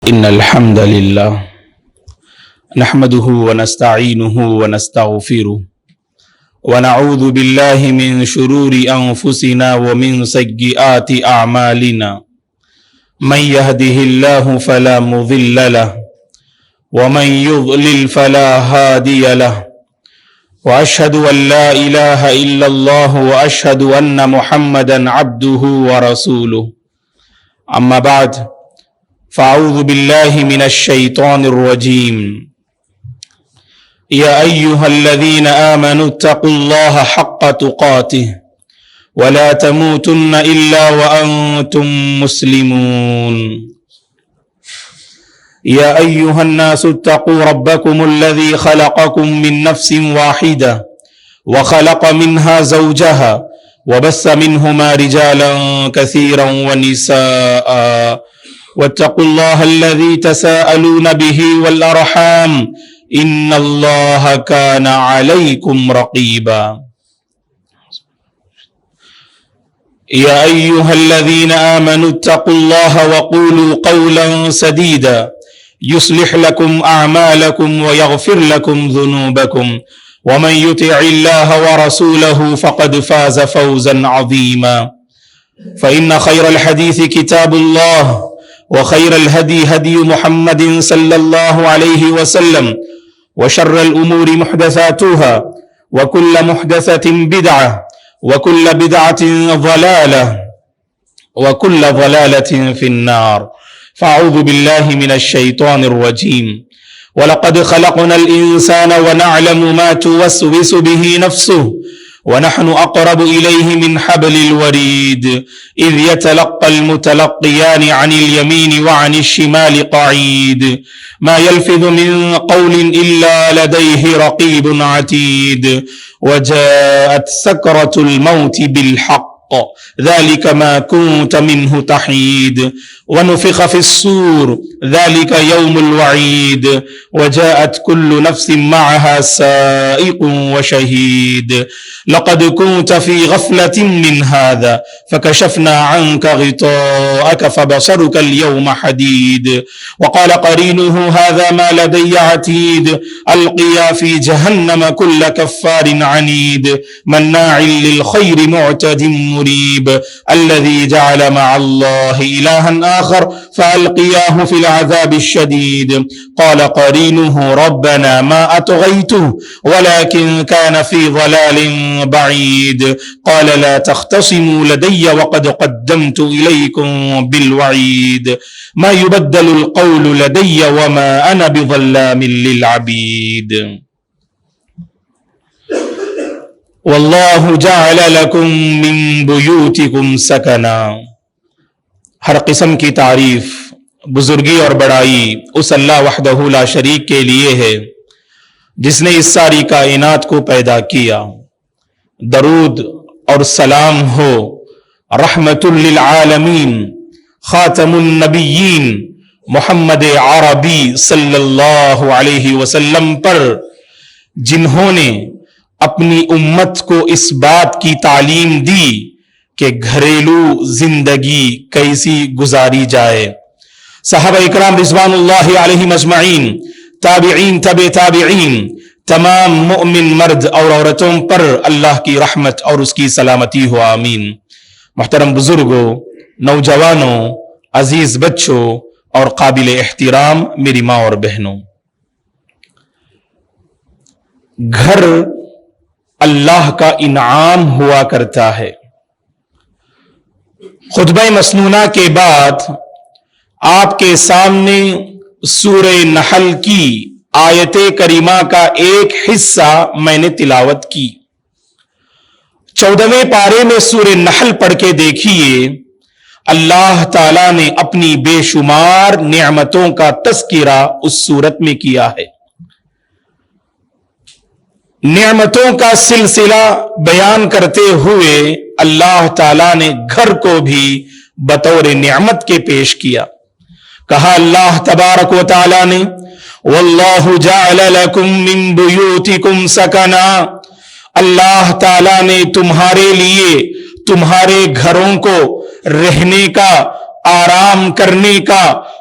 إن الحمد لله نحمده ونستعينه ونستغفره ونعوذ بالله من شرور أنفسنا ومن سيئات أعمالنا من يهده الله فلا مضل له ومن يضلل فلا هادي له وأشهد أن لا إله إلا الله وأشهد أن محمدا عبده ورسوله أما بعد فأعوذ بالله من الشيطان الرجيم يا أيها الذين آمنوا اتقوا الله حق تقاته ولا تموتن إلا وأنتم مسلمون يا أيها الناس اتقوا ربكم الذي خلقكم من نفس واحدة وخلق منها زوجها وبث منهما رجالا كثيرا ونساء واتقوا الله الذي تساءلون به والأرحام إن الله كان عليكم رقيبا يا أيها الذين آمنوا اتقوا الله وقولوا قولا سديدا يصلح لكم أعمالكم ويغفر لكم ذنوبكم ومن يطع الله ورسوله فقد فاز فوزا عظيما فإن خير الحديث كتاب الله وخير الهدي هدي محمد صلى الله عليه وسلم وشر الأمور محدثاتها وكل محدثة بدعة وكل بدعة ضلالة وكل ضلالة في النار فأعوذ بالله من الشيطان الرجيم ولقد خلقنا الإنسان ونعلم ما توسوس به نفسه ونحن أقرب إليه من حبل الوريد إذ يتلقى المتلقيان عن اليمين وعن الشمال قعيد ما يلفظ من قول إلا لديه رقيب عتيد وجاءت سكرة الموت بالحق ذلك ما كنت منه تحيد ونفخ في الصور ذلك يوم الوعيد وجاءت كل نفس معها سائق وشهيد لقد كنت في غفلة من هذا فكشفنا عنك غطاءك فبصرك اليوم حديد وقال قرينه هذا ما لدي عتيد ألقيا في جهنم كل كفار عنيد مناع للخير معتد مريب الذي جعل مع الله إلها آخر فألقياه في العذاب الشديد قال قرينه ربنا ما أطغيته ولكن كان في ضلال بعيد قال لا تختصموا لدي وقد قدمت إليكم بالوعيد ما يبدل القول لدي وما أنا بظلام للعبيد واللہ جعل لکم من بیوتکم سکنا۔ ہر قسم کی تعریف بزرگی اور بڑائی اس اللہ وحدہ لا شریک کے لیے ہے جس نے اس ساری کائنات کو پیدا کیا۔ درود اور سلام ہو رحمت للعالمین خاتم النبیین محمد عربی صلی اللہ علیہ وسلم پر، جنہوں نے اپنی امت کو اس بات کی تعلیم دی کہ گھریلو زندگی کیسی گزاری جائے۔ صحابہ اکرام رضوان اللہ علیہم اجمعین، تابعین، تبع تابعین، تمام مؤمن مرد اور عورتوں پر اللہ کی رحمت اور اس کی سلامتی ہو، آمین۔ محترم بزرگوں، نوجوانوں، عزیز بچوں اور قابل احترام میری ماں اور بہنوں، گھر اللہ کا انعام ہوا کرتا ہے۔ خطبہ مسنونہ کے بعد آپ کے سامنے سورہ نحل کی آیت کریمہ کا ایک حصہ میں نے تلاوت کی۔ 14ویں پارے میں سورہ نحل پڑھ کے دیکھیے، اللہ تعالیٰ نے اپنی بے شمار نعمتوں کا تذکرہ اس سورت میں کیا ہے۔ نعمتوں کا سلسلہ بیان کرتے ہوئے اللہ تعالیٰ نے گھر کو بھی بطور نعمت کے پیش کیا۔ کہا اللہ تبارک و تعالیٰ نے واللہ جعل لکم من بیوتکم سکنا، اللہ تعالیٰ نے تمہارے لیے تمہارے گھروں کو رہنے کا، آرام کرنے کا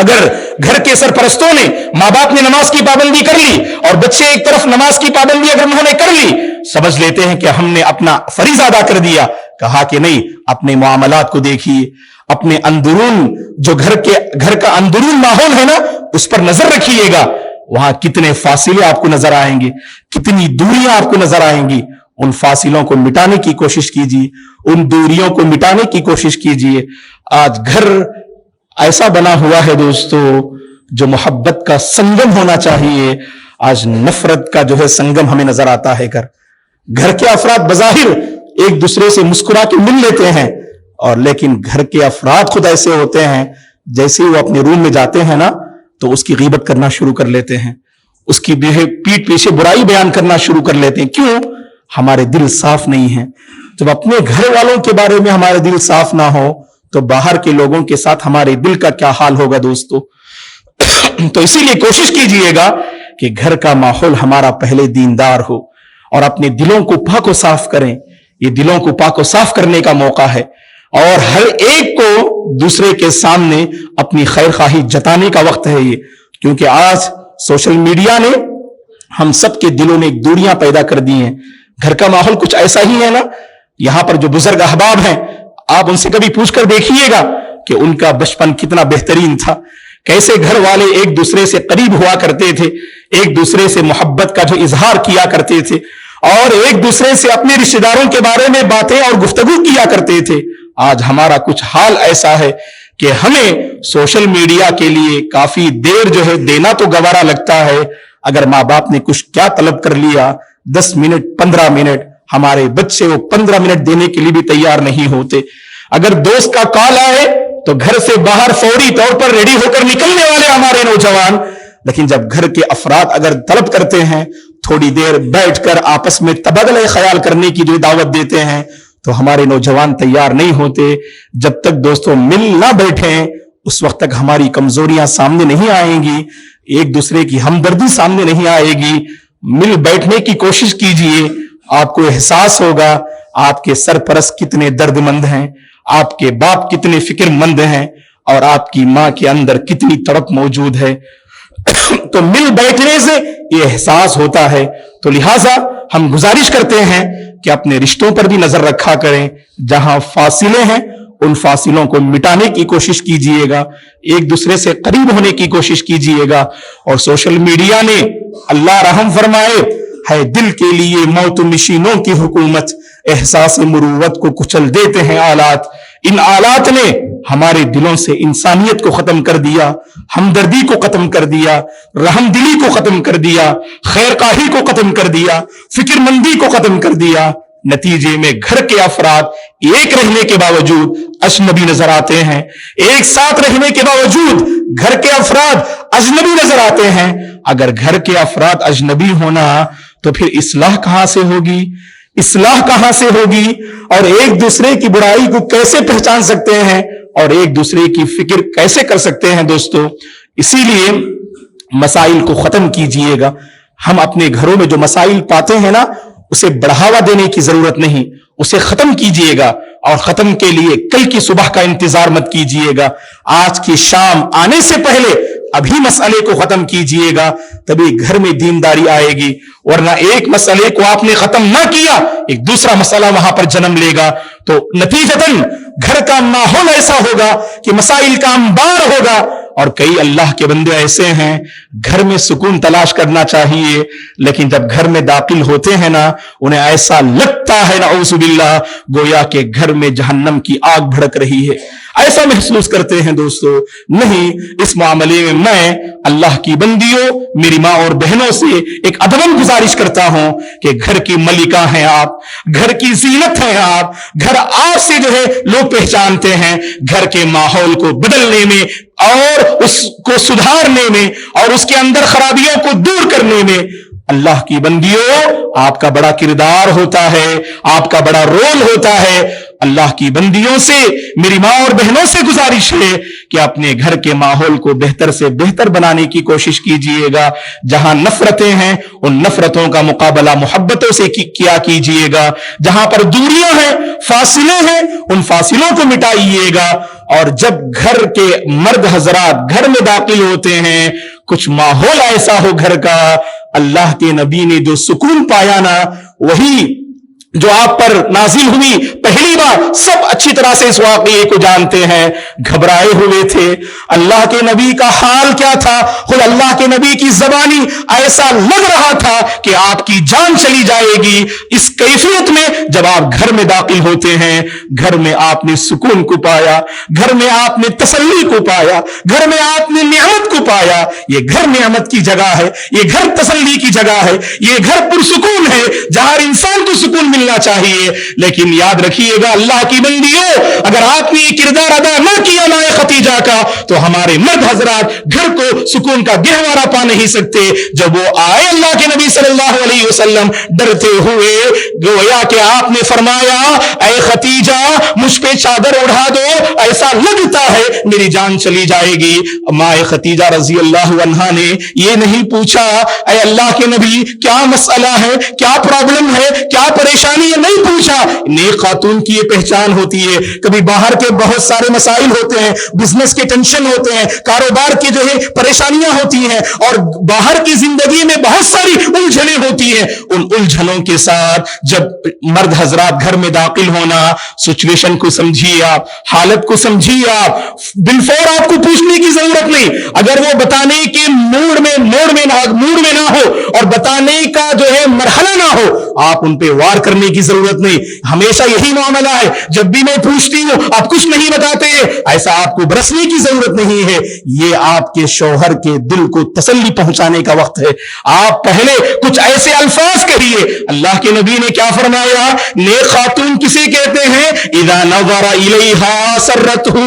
اگر گھر کے سرپرستوں نے، ماں باپ نے نماز کی پابندی کر لی اور بچے ایک طرف نماز کی پابندی اگر انہوں نے کر لی، سمجھ لیتے ہیں کہ ہم نے اپنا فریضہ ادا کر دیا. کہا کہ نہیں، اپنے معاملات کو دیکھیے، اپنے اندرون جو گھر کا اندرون ماحول ہے نا، اس پر نظر رکھیے گا. وہاں کتنے فاصلے آپ کو نظر آئیں گے، کتنی دوریاں آپ کو نظر آئیں گی. ان فاصلوں کو مٹانے کی کوشش کیجیے، ان دوریوں کو مٹانے کی کوشش کیجیے. آج گھر ایسا بنا ہوا ہے دوستو جو محبت کا سنگم ہونا چاہیے، آج نفرت کا جو ہے سنگم ہمیں نظر آتا ہے. گھر کے افراد بظاہر ایک دوسرے سے مسکرا کے مل لیتے ہیں، اور لیکن گھر کے افراد خود ایسے ہوتے ہیں جیسے وہ اپنے روم میں جاتے ہیں نا تو اس کی غیبت کرنا شروع کر لیتے ہیں، اس کی پیٹھ پیچھے برائی بیان کرنا شروع کر لیتے ہیں. کیوں؟ ہمارے دل صاف نہیں ہیں. جب اپنے گھر والوں کے بارے میں ہمارے دل صاف نہ ہو تو باہر کے لوگوں کے ساتھ ہمارے دل کا کیا حال ہوگا دوستو. تو اسی لیے کوشش کیجئے گا کہ گھر کا ماحول ہمارا پہلے دیندار ہو، اور اپنے دلوں کو پاک و صاف کریں. یہ دلوں کو پاک و صاف کرنے کا موقع ہے، اور ہر ایک کو دوسرے کے سامنے اپنی خیر خواہی جتانے کا وقت ہے یہ. کیونکہ آج سوشل میڈیا نے ہم سب کے دلوں میں ایک دوریاں پیدا کر دی ہیں. گھر کا ماحول کچھ ایسا ہی ہے نا. یہاں پر جو بزرگ احباب ہیں، آپ ان سے کبھی پوچھ کر دیکھیے گا کہ ان کا بچپن کتنا بہترین تھا، کیسے گھر والے ایک دوسرے سے قریب ہوا کرتے تھے، ایک دوسرے سے محبت کا جو اظہار کیا کرتے تھے، اور ایک دوسرے سے اپنے رشتہ داروں کے بارے میں باتیں اور گفتگو کیا کرتے تھے. آج ہمارا کچھ حال ایسا ہے کہ ہمیں سوشل میڈیا کے لیے کافی دیر جو ہے دینا تو گوارا لگتا ہے. اگر ماں باپ نے کچھ کیا طلب کر لیا، 10 منٹ 15 منٹ، ہمارے بچے وہ 15 منٹ دینے کے لیے بھی تیار نہیں ہوتے. اگر دوست کا کال آئے تو گھر سے باہر فوری طور پر ریڈی ہو کر نکلنے والے ہمارے نوجوان. لیکن جب گھر کے افراد اگر طلب کرتے ہیں، تھوڑی دیر بیٹھ کر آپس میں تبادلہ خیال کرنے کی جو دعوت دیتے ہیں، تو ہمارے نوجوان تیار نہیں ہوتے. جب تک دوستوں مل نہ بیٹھیں اس وقت تک ہماری کمزوریاں سامنے نہیں آئیں گی، ایک دوسرے کی ہمدردی سامنے نہیں آئے گی. مل بیٹھنے کی کوشش کیجئے. آپ کو احساس ہوگا آپ کے سرپرست کتنے درد مند ہیں، آپ کے باپ کتنے فکر مند ہیں، اور آپ کی ماں کے اندر کتنی تڑپ موجود ہے. تو مل بیٹھنے سے یہ احساس ہوتا ہے. تو لہٰذا ہم گزارش کرتے ہیں کہ اپنے رشتوں پر بھی نظر رکھا کریں. جہاں فاصلے ہیں ان فاصلوں کو مٹانے کی کوشش کیجئے گا، ایک دوسرے سے قریب ہونے کی کوشش کیجئے گا. اور سوشل میڈیا نے، اللہ رحم فرمائے، ہے دل کے لیے موت نشینوں کی حکومت، احساس مروت کو کچل دیتے ہیں آلات. ان آلات نے ہمارے دلوں سے انسانیت کو ختم کر دیا، ہمدردی کو ختم کر دیا، رحم دلی کو ختم کر دیا، خیر خواہی کو ختم کر دیا، فکر مندی کو ختم کر دیا. نتیجے میں گھر کے افراد ایک رہنے کے باوجود اجنبی نظر آتے ہیں، ایک ساتھ رہنے کے باوجود گھر کے افراد اجنبی نظر آتے ہیں. اگر گھر کے افراد اجنبی ہونا تو پھر اصلاح کہاں سے ہوگی؟ اصلاح کہاں سے ہوگی؟ اور ایک دوسرے کی برائی کو کیسے پہچان سکتے ہیں اور ایک دوسرے کی فکر کیسے کر سکتے ہیں دوستو؟ اسی لیے مسائل کو ختم کیجئے گا. ہم اپنے گھروں میں جو مسائل پاتے ہیں نا، اسے بڑھاوا دینے کی ضرورت نہیں، اسے ختم کیجئے گا. اور ختم کے لیے کل کی صبح کا انتظار مت کیجئے گا، آج کی شام آنے سے پہلے ابھی مسئلے کو ختم کیجئے گا، تبھی گھر میں دینداری آئے گی. ورنہ ایک مسئلے کو آپ نے ختم نہ کیا، ایک دوسرا مسئلہ وہاں پر جنم لے گا، تو نتیجتاً گھر کا ماحول ایسا ہوگا کہ مسائل کا انبار ہوگا. اور کئی اللہ کے بندے ایسے ہیں گھر میں سکون تلاش کرنا چاہیے، لیکن جب گھر میں داخل ہوتے ہیں نا انہیں ایسا لگتا ہے نعوذ باللہ گویا کہ گھر میں جہنم کی آگ بھڑک رہی ہے. ایسا محسوس کرتے ہیں دوستو. نہیں، اس معاملے میں میں اللہ کی بندیوں، میری ماں اور بہنوں سے ایک ادباً گزارش کرتا ہوں کہ گھر کی ملکہ ہیں آپ، گھر کی زینت ہیں آپ، گھر آپ سے جو ہے لوگ پہچانتے ہیں. گھر کے ماحول کو بدلنے میں اور اس کو سدھارنے میں اور اس کے اندر خرابیوں کو دور کرنے میں اللہ کی بندیوں آپ کا بڑا کردار ہوتا ہے، آپ کا بڑا رول ہوتا ہے. اللہ کی بندیوں سے, میری ماں اور بہنوں سے گزارش ہے کہ اپنے گھر کے ماحول کو بہتر سے بہتر بنانے کی کوشش کیجئے گا. جہاں نفرتیں ہیں ان نفرتوں کا مقابلہ محبتوں سے کیا کیجئے گا. جہاں پر دوریاں ہیں, فاصلے ہیں, ان فاصلوں کو مٹائیے گا. اور جب گھر کے مرد حضرات گھر میں داخل ہوتے ہیں, کچھ ماحول ایسا ہو گھر کا, اللہ کے نبی نے جو سکون پایا نا, وہی جو آپ پر نازل ہوئی پہلی بار. سب اچھی طرح سے اس واقعے کو جانتے ہیں, گھبرائے ہوئے تھے. اللہ کے نبی کا حال کیا تھا, خود اللہ کے نبی کی زبانی ایسا لگ رہا تھا کہ آپ کی جان چلی جائے گی. اس کیفیت میں جب آپ گھر میں داخل ہوتے ہیں, گھر میں آپ نے سکون کو پایا, گھر میں آپ نے تسلی کو پایا, گھر میں آپ نے نعمت کو پایا. یہ گھر نعمت کی جگہ ہے, یہ گھر تسلی کی جگہ ہے, یہ گھر پرسکون ہے جہاں انسان کو سکون ملنا چاہیے. لیکن یاد رکھیے گا اللہ کی بندیوں, اگر آپ نے یہ کردار ادا نہ کیا نا ختیجہ کا, تو ہمارے مرد حضرات گھر کو سکون کا گہوارہ پا نہیں سکتے. جب وہ آئے اللہ کے نبی صلی اللہ علیہ وسلم ڈرتے ہوئے, گویا کہ آپ نے فرمایا اے ختیجہ مجھ پہ چادر اڑا دو, ایسا لگتا ہے میری جان چلی جائے گی. ماں ختیجہ رضی اللہ عنہا نے یہ نہیں پوچھا اے اللہ کے نبی کیا مسئلہ ہے, کیا پرابلم ہے, کیا پریشانی ہے, نہیں پوچھا. نیک خاتون کی یہ پہچان ہوتی ہے. کبھی باہر کے بہت سارے مسائل ہوتے ہیں, بزنس کے ٹینشن ہوتے ہیں, کاروبار کی جو ہے پریشانیاں ہوتی ہیں, اور باہر کی زندگی میں بہت ساری الجھنیں ہوتی ہیں. ان الجھنوں کے ساتھ جب مرد حضرات گھر میں داخل ہونا, سچویشن کو سمجھیے آپ, حالت کو سمجھیے آپ, بالفور آپ کو پوچھنے کی ضرورت نہیں. اگر وہ بتانے کے موڈ میں نہ ہو اور بتانے کا جو ہے مرحلہ نہ ہو, آپ ان پہ وار کرنے کی ضرورت نہیں. ہمیشہ یہی معاملہ ہے, جب بھی میں پوچھتی ہوں آپ کچھ نہیں بتاتے, ایسا آپ کو برسنے کی ضرورت نہیں ہے. یہ آپ کے شوہر کے دل کو تسلی پہنچانے کا وقت ہے. آپ پہلے کچھ ایسے الفاظ کہیے. اللہ کے نبی نے کیا فرمایا, نیک خاتون کسے کہتے ہیں, اذا نظر الیہا سرتہ,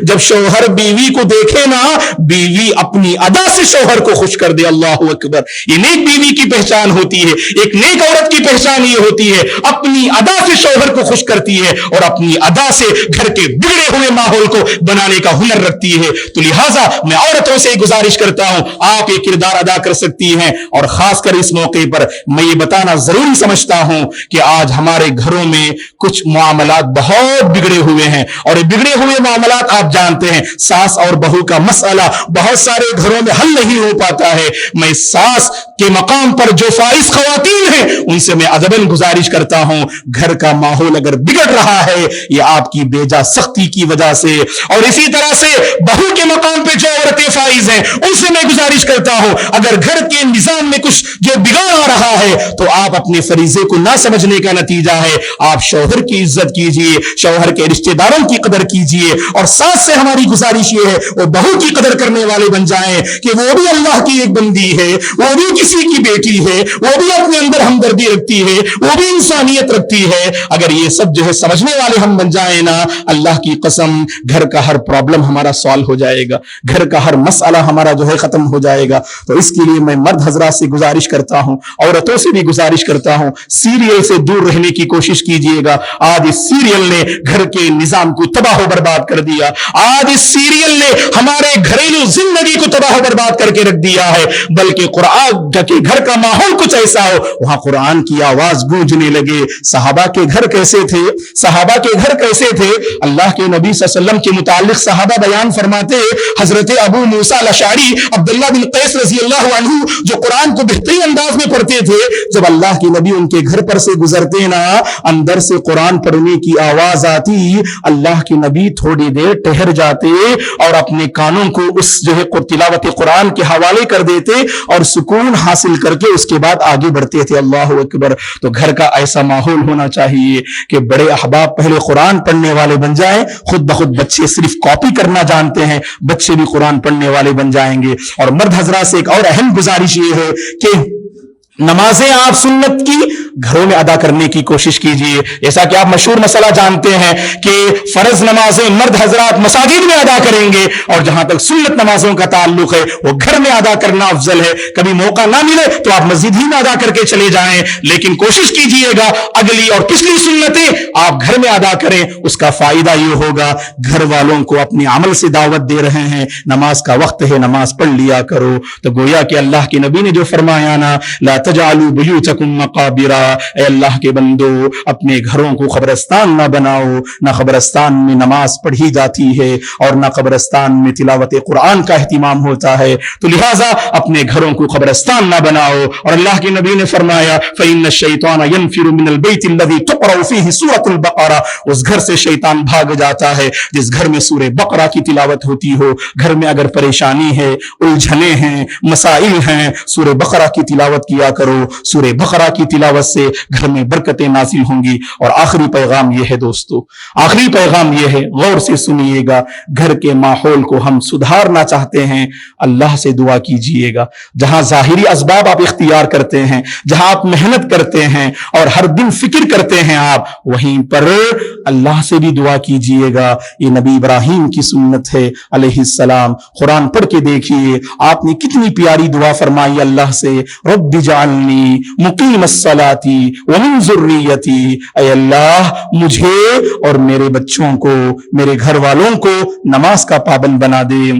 جب شوہر بیوی کو دیکھے نا, بیوی اپنی ادا سے شوہر کو خوش کر دے. اللہ اکبر, یہ نیک بیوی کی پہچان ہوتی ہے. ایک نیک عورت کی پہچان یہ ہوتی ہے, اپنی ادا سے شوہر کو خوش کرتی ہے اور اپنی ادا سے گھر کے بگڑے ہوئے ماحول کو بنانے کا ہنر رکھتی ہے. تو لہٰذا میں عورتوں سے گزارش کرتا ہوں, آپ یہ کردار ادا کر سکتی ہیں. اور خاص کر اس موقع پر میں یہ بتانا ضروری سمجھتا ہوں کہ آج ہمارے گھروں میں کچھ معاملات بہت بگڑے ہوئے ہیں, اور یہ بگڑے ہوئے معاملات آپ جانتے ہیں, ساس اور بہو کا مسئلہ بہت سارے گھروں میں حل نہیں ہو پاتا ہے. میں ساس کے مقام پر جو فائز خواتین ہیں ان سے میں ادباً گزارش کرتا ہوں, گھر کا ماحول اگر بگڑ رہا ہے یہ آپ کی بیجا سختی کی وجہ سے, اور اسی طرح سے بہو کے مقام پہ جو عورتیں فائز ہیں ان سے میں گزارش کرتا ہوں, اگر گھر کے نظام میں کچھ جو بگاڑ آ رہا ہے تو آپ اپنے فریضے کو نہ سمجھنے کا نتیجہ ہے. آپ شوہر کی عزت کیجئے, شوہر کے رشتہ داروں کی قدر کیجئے, اور ساس سے ہماری گزارش یہ ہے وہ بہو کی قدر کرنے والے بن جائیں کہ وہ بھی اللہ کی ایک بندی ہے, وہ بھی کسی کی بیٹی ہے, وہ بھی اپنے اندر ہمدردی رکھتی ہے, وہ بھی انسانیت رکھتی ہے. اگر یہ سب جو ہے سمجھنے والے ہم بن جائیں نا, اللہ کی قسم گھر کا ہر پرابلم ہمارا سوالو ہو جائے گا, گھر کا ہر مسئلہ ہمارا جو ہے ختم ہو جائے گا. تو اس کے لیے میں مرد حضرات سے گزارش کرتا ہوں, عورتوں سے بھی گزارش کرتا ہوں, سیریل سے دور رہنے کی کوشش کیجئے گا. آج اس سیریل نے گھر کے نظام کو تباہ و برباد کر دیا. آج اس سیریل نے ہمارے گھریلو زندگی کو تباہ و برباد کر کے رکھ دیا ہے. بلکہ قرآن کے گھر کا ماحول کچھ ایسا ہو وہاں قرآن کی آواز گونجنے لگے. صحابہ کے گھر کیسے تھے, صحابہ کے گھر کیسے تھے, اللہ کے نبی صلی اللہ علیہ وسلم کے متعلق صحابہ بیان فرماتے, حضرت ابو موسیٰ الاشعری عبداللہ بن قیس رضی اللہ عنہ جو قرآن کو بہترین انداز میں پڑھتے تھے, جب اللہ کے نبی ان کے گھر پر سے گزرتے نا, اندر سے قرآن پڑھنے کی آواز آتی, اللہ کے نبی تھوڑی دیر ٹہر جاتے اور اپنے کانوں کو اس جو ہے تلاوت قرآن کے حوالے کر دیتے اور سکون حاصل کر کے اس کے بعد آگے بڑھتے تھے. اللہ اکبر. تو گھر کا ایسا ماحول ہونا چاہیے کہ بڑے احباب پہلے قرآن پڑھنے والے بن جائیں. خود بخود بچے صرف کاپی کرنا جانتے ہیں, بچے بھی قرآن پڑھنے والے بن جائیں گے. اور مرد حضرات سے ایک اور اہم گزارش یہ ہے کہ نمازیں آپ سنت کی گھروں میں ادا کرنے کی کوشش کیجیے. جیسا کہ آپ مشہور مسئلہ جانتے ہیں کہ فرض نمازیں مرد حضرات مساجد میں ادا کریں گے, اور جہاں تک سنت نمازوں کا تعلق ہے وہ گھر میں ادا کرنا افضل ہے. کبھی موقع نہ ملے تو آپ مسجد ہی میں ادا کر کے چلے جائیں, لیکن کوشش کیجیے گا اگلی اور پچھلی سنتیں آپ گھر میں ادا کریں. اس کا فائدہ یہ ہوگا گھر والوں کو اپنے عمل سے دعوت دے رہے ہیں, نماز کا وقت ہے, نماز پڑھ لیا کرو. تو گویا کہ اللہ کے نبی نے جو فرمایا نا, لا تجعلوا بیوتکم مقابر, اے اللہ کے بندو اپنے گھروں کو قبرستان نہ بناؤ. نہ قبرستان میں نماز پڑھی جاتی ہے اور نہ قبرستان میں تلاوت قرآن کا اہتمام ہوتا ہے, تو لہٰذا اپنے گھروں کو قبرستان نہ بناؤ. اور اللہ کے نبی نے فرمایا فإن الشیطان ينفر من البیت الذی تقرأ فیہ سورۃ البقرہ, اس گھر سے شیطان بھاگ جاتا ہے جس گھر میں سورہ بقرہ کی تلاوت ہوتی ہو. گھر میں اگر پریشانی ہے, الجھنیں ہیں, مسائل ہیں, سورہ بقرہ کی تلاوت کیا کرو. سورہ بقرہ کی تلاوت سے گھر میں برکتیں نازل ہوں گی. اور آخری پیغام یہ ہے دوستو, آخری پیغام یہ ہے, غور سے سنیے گا. گھر کے ماحول کو ہم سدھارنا چاہتے ہیں, اللہ سے دعا کیجئے گا. جہاں ظاہری اسباب آپ اختیار کرتے ہیں, جہاں آپ محنت کرتے ہیں اور ہر دن فکر کرتے ہیں آپ, وہیں پر اللہ سے بھی دعا کیجئے گا. یہ نبی ابراہیم کی سنت ہے علیہ السلام. قرآن پڑھ کے دیکھیے آپ نے کتنی پیاری دعا فرمائی اللہ سے, رب اجعلنی مقیم الصلاۃ ومن ذریتی, اے اللہ مجھے اور میرے بچوں کو, میرے گھر والوں کو نماز کا پابند بنا دے.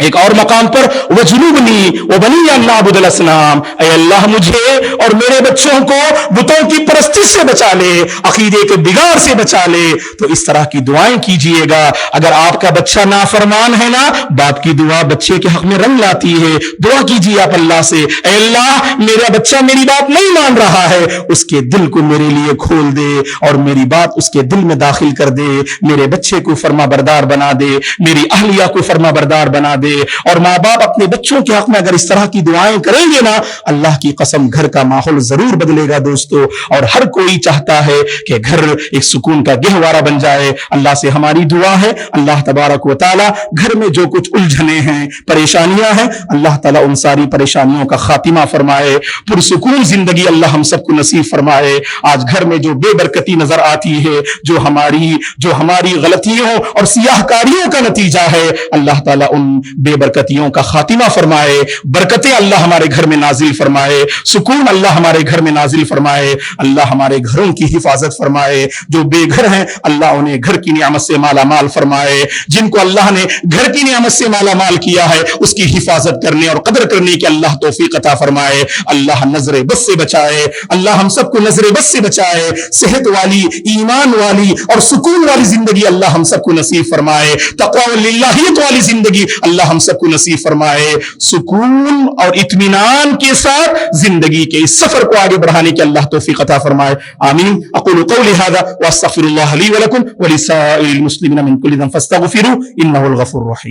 ایک اور مقام پر وجنوبنی وبنی ان نعبد الاصنام, اے اللہ مجھے اور میرے بچوں کو بتوں کی پرستی سے بچا لے, عقیدے کے بگاڑ سے بچا لے. تو اس طرح کی دعائیں کیجئے گا. اگر آپ کا بچہ نافرمان ہے نا, باپ کی دعا بچے کے حق میں رنگ لاتی ہے. دعا کیجئے آپ اللہ سے, اے اللہ میرا بچہ میری بات نہیں مان رہا ہے, اس کے دل کو میرے لیے کھول دے اور میری بات اس کے دل میں داخل کر دے. میرے بچے کو فرما بردار بنا دے, میری اہلیہ کو فرما بردار بنا دے. اور ماں باپ اپنے بچوں کے حق میں اگر اس طرح کی دعائیں کریں گے نا, اللہ کی قسم گھر کا ماحول ضرور بدلے گا دوستو. اور ہر کوئی چاہتا ہے کہ گھر ایک سکون کا گہوارہ بن جائے. اللہ سے ہماری دعا ہے, اللہ تبارک و تعالی گھر میں جو کچھ الجھنے ہیں, پریشانیاں ہیں, اللہ تعالیٰ ان ساری پریشانیوں کا خاتمہ فرمائے. پرسکون زندگی اللہ ہم سب کو نصیب فرمائے. آج گھر میں جو بے برکتی نظر آتی ہے, جو ہماری غلطیوں اور سیاہ کاریوں کا نتیجہ ہے, اللہ تعالیٰ ان بے برکتیوں کا خاتمہ فرمائے. برکتیں اللہ ہمارے گھر میں نازل فرمائے, سکون اللہ ہمارے گھر میں نازل فرمائے. اللہ ہمارے گھروں کی حفاظت فرمائے. جو بے گھر ہیں اللہ انہیں گھر کی نعمت سے مالا مال فرمائے. جن کو اللہ نے گھر کی نعمت سے مالا مال کیا ہے اس کی حفاظت کرنے اور قدر کرنے کی اللہ توفیق عطا فرمائے. اللہ نظر بد سے بچائے, اللہ ہم سب کو نظر بد سے بچائے. صحت والی, ایمان والی اور سکون والی زندگی اللہ ہم سب کو نصیب فرمائے. تقوی واللہیت والی زندگی اللہ ہم سب کو نصیب فرمائے. سکون اور اطمینان کے ساتھ زندگی کے اس سفر کو آگے بڑھانے کی اللہ توفیق عطا فرمائے. آمین. اقول قولی هذا واستغفر الله لي ولكم ولسائر المسلمين من كل ذنب فاستغفروه انه الغفور الرحيم.